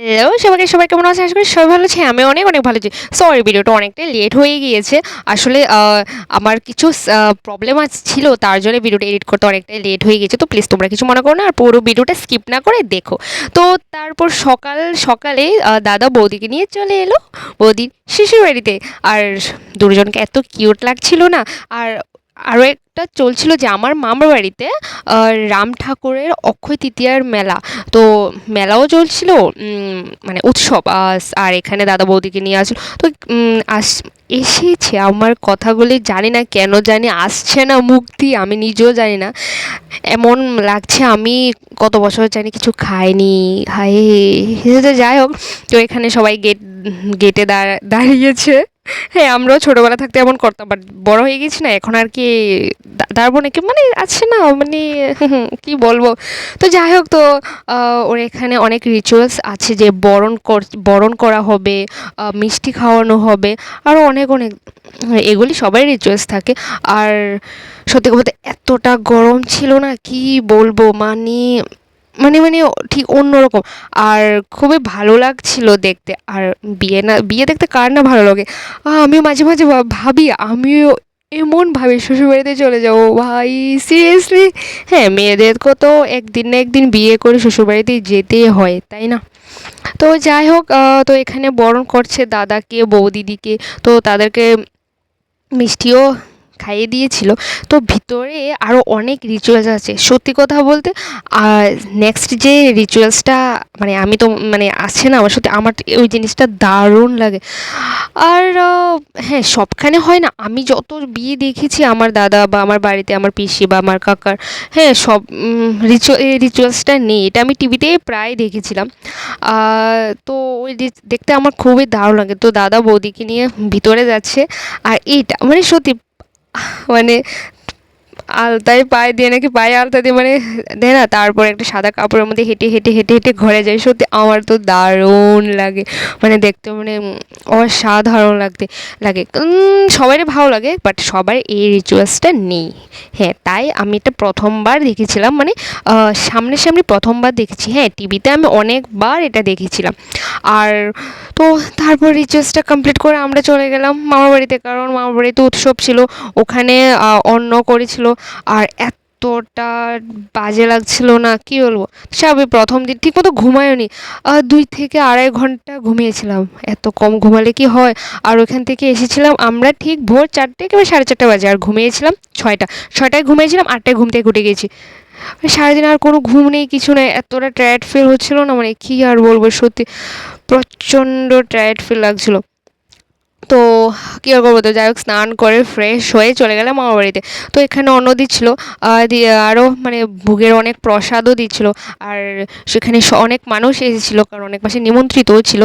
Hello সবাই কেমন আছে? আশা করি সবাই ভালো আছে। আমি অনেক ভালো আছি। সরি ভিডিওটা অনেকটাই লেট হয়ে গিয়েছে। আসলে আমার কিছু প্রবলেম ছিল, তার জন্য ভিডিওটা এডিট করতে অনেকটাই লেট হয়ে গেছে। তো প্লিজ তোমরা কিছু মনে করো না, আর পুরো ভিডিওটা স্কিপ না করে দেখো। তো তারপর সকালে দাদা বৌদিকে নিয়ে চলে এলো বৌদির শ্বশুরবাড়িতে। আর দুজনকে এত কিউট লাগছিল না। আর আরও একটা চলছিল যে আমার মামার বাড়িতে রাম ঠাকুরের অক্ষয় তৃতীয়ার মেলা। তো মেলাও চলছিল, মানে উৎসব। আর এখানে দাদা বৌদিকে নিয়ে আসলো। তো এসেছে, আমার কথাগুলি জানি না কেন জানি আসছে না মুখ দিয়ে, আমি নিজেও জানি না। এমন লাগছে আমি কত বছর জানি কিছু খাইনি। হায়, যাই হোক। তো এখানে সবাই গেটে দাঁড়িয়েছে। হ্যাঁ, আমরাও ছোটোবেলা থাকতে এমন করতাম, বাট বড় হয়ে গেছি না এখন, আর কি দাঁড়াবো নাকি মানে আছে না, মানে কি বলবো। তো যাই হোক, তো ওর এখানে অনেক রিচুয়ালস আছে, যে বরণ করা হবে, মিষ্টি খাওয়ানো হবে, আরও অনেক এগুলি সবাই রিচুয়ালস থাকে। আর সত্যি কথা বলতে এতটা গরম ছিল না, কি বলবো, মানে ঠিক অন্যরকম। আর খুবই ভালো লাগছিল দেখতে। আর বিয়ে দেখতে কার না ভালো লাগে। আমিও মাঝে মাঝে ভাবি আমিও এমনভাবে শ্বশুরবাড়িতে চলে যাবো ভাই, সিরিয়াসলি। হ্যাঁ, মেয়েদেরকে তো একদিন না একদিন বিয়ে করে শ্বশুরবাড়িতে যেতেই হয়, তাই না? তো যাই হোক, তো এখানে বরণ করছে দাদাকে বৌদিদিকে। তো তাদেরকে মিষ্টিও খাইয়ে দিয়েছিল। তো ভিতরে আরও অনেক রিচুয়ালস আছে সত্যি কথা বলতে। আর নেক্সট যে রিচুয়ালসটা, মানে আমি তো মানে আছে না, আমার সত্যি আমার ওই জিনিসটা দারুণ লাগে। আর হ্যাঁ, সবখানে হয় না, আমি যত বিয়ে দেখেছি আমার দাদা বা আমার বাড়িতে আমার পিসি বা আমার কাকার, হ্যাঁ সব রিচুয়ালসটা নেই, এটা আমি টিভিতে প্রায় দেখেছিলাম। তো ওই দেখতে আমার খুবই দারুণ লাগে। তো দাদা বৌদিকে নিয়ে ভিতরে যাচ্ছে। আর এটা মানে সত্যি, মানে আলতায় পায়ে দিয়ে নাকি, পায়ে আলতা দিয়ে মানে দেয় না, তারপর একটা সাদা কাপড়ের মধ্যে হেঁটে ঘরে যায়। সত্যি আমার তো দারুণ লাগে, মানে দেখতে মানে অসাধারণ লাগে। সবারই ভালো লাগে, বাট সবার এই রিচুয়ালসটা নেই। হ্যাঁ, তাই আমি এটা প্রথমবার দেখেছিলাম, মানে সামনাসামনি প্রথমবার দেখেছি। হ্যাঁ, টিভিতে আমি অনেকবার এটা দেখেছিলাম। আর তো তারপর রিচার্জটা কমপ্লিট করে আমরা চলে গেলাম মামার বাড়িতে, কারণ মামার বাড়িতে উৎসব ছিল, ওখানে অন্ন করেছিল। আর এতটা বাজে লাগছিল না, কি বলবো। স্বাভাবিক প্রথম দিন ঠিকমতো ঘুমায়নি, 2 থেকে আড়াই ঘন্টা ঘুমিয়েছিলাম। এত কম ঘুমালে কি হয়। আর ওখান থেকে এসেছিলাম আমরা ঠিক ভোর 4টে কিংবা 4:30 বাজে, আর ঘুমিয়েছিলাম 6টায় ঘুমিয়েছিলাম, 8টায় ঘুম থেকে উঠে গেছি। সারাদিন আর কোনো ঘুম নেই, কিছু নেই, এতটা টায়ার্ড ফিল হচ্ছিল না, মানে কী আর বলবো, সত্যি প্রচণ্ড টায়ার্ড ফিল লাগছিলো। তো কী আর করবো, তো যাই হোক, স্নান করে ফ্রেশ হয়ে চলে গেলাম মামার বাড়িতে। তো এখানে অন্ন দিচ্ছিলো, দিয়ে আরও মানে ভোগের অনেক প্রসাদও দিচ্ছিলো। আর সেখানে অনেক মানুষ এসেছিলো, কারণ অনেক মাসে নিমন্ত্রিতও ছিল।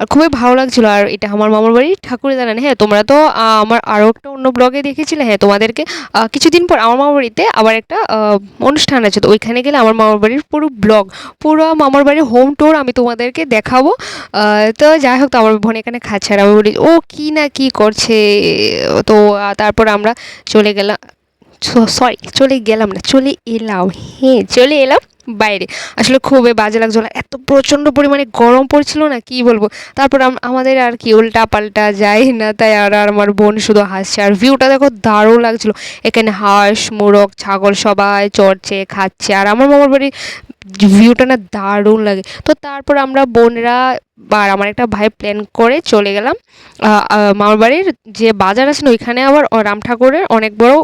আর খুবই ভালো লাগছিলো। আর এটা আমার মামার বাড়ির ঠাকুরের দালান। হ্যাঁ, তোমরা তো আমার আরও একটা অন্য ব্লগে দেখেছিলে। হ্যাঁ, তোমাদেরকে কিছুদিন পর আমার মামার বাড়িতে আবার একটা অনুষ্ঠান আছে, তো ওইখানে গেলে আমার মামার বাড়ির পুরো মামার বাড়ির হোম ট্যুর আমি তোমাদেরকে দেখাবো। তো যাই হোক, তো আমার বোন এখানে খাচ্ছে, আর আমি বলি ও কী না কী করছে। তো তারপর আমরা চলে গেলাম, সরি চলে গেলাম না, চলে এলাম। হ্যাঁ, চলে এলাম বাইরে। আসলে খুবই বাজে লাগছিলো, এত প্রচণ্ড পরিমাণে গরম পড়ছিল না, কি বলবো। তারপর আমাদের আর কি উল্টা পাল্টা যায় না, তাই আর আমার বোন শুধু হাসছে। আর ভিউটা দেখো দারুণ লাগছিলো, এখানে হাঁস মোরগ ছাগল সবাই চড়ছে খাচ্ছে, আর আমার মামার বাড়ির ভিউটা না দারুণ লাগে। তো তারপর আমরা বোনরা আর আমার একটা ভাই প্ল্যান করে চলে গেলাম মামার বাড়ির যে বাজার আছে না, ওইখানে আবার রাম ঠাকুরের অনেক বড়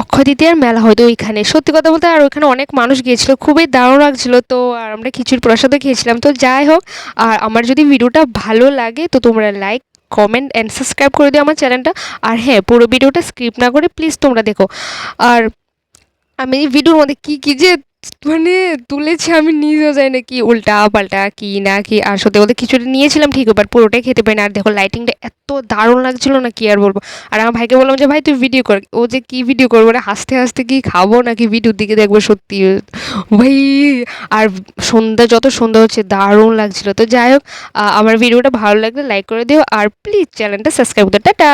অক্ষয় তৃতীয়ার মেলা হয়, তো ওইখানে সত্যি কথা বলতে, আর ওইখানে অনেক মানুষ গিয়েছিলো, খুবই দারুণ লাগছিলো। তো আর আমরা খিচুড়ি প্রসাদও খেয়েছিলাম। তো যাই হোক, আর আমার যদি ভিডিওটা ভালো লাগে তো তোমরা লাইক কমেন্ট অ্যান্ড সাবস্ক্রাইব করে দিও আমার চ্যানেলটা। আর হ্যাঁ, পুরো ভিডিওটা স্কিপ না করে প্লিজ তোমরা দেখো। আর আমি এই ভিডিওর মধ্যে কী যে মানে তুলেছি আমি নিজেও জানি না, কি উল্টা পাল্টা কি না কি। আর সত্যি বলতে খিচুড়ি নিয়েছিলাম ঠিক, বাট পুরোটাই খেতে পারি না। আর দেখো লাইটিংটা এত দারুণ লাগছিল না, কি আর বলবো। আর আমার ভাইকে বললাম যে ভাই তুই ভিডিও কর, ও যে কী ভিডিও করবো, মানে হাসতে হাসতে কি খাবো নাকি ভিডিওর দিকে দেখবো, সত্যি ভাই। আর যত সন্ধ্যা হচ্ছে দারুণ লাগছিল। তো যাই হোক, আমার ভিডিওটা ভালো লাগলে লাইক করে দিও, আর প্লিজ চ্যানেলটা সাবস্ক্রাইব করতে। টাটা।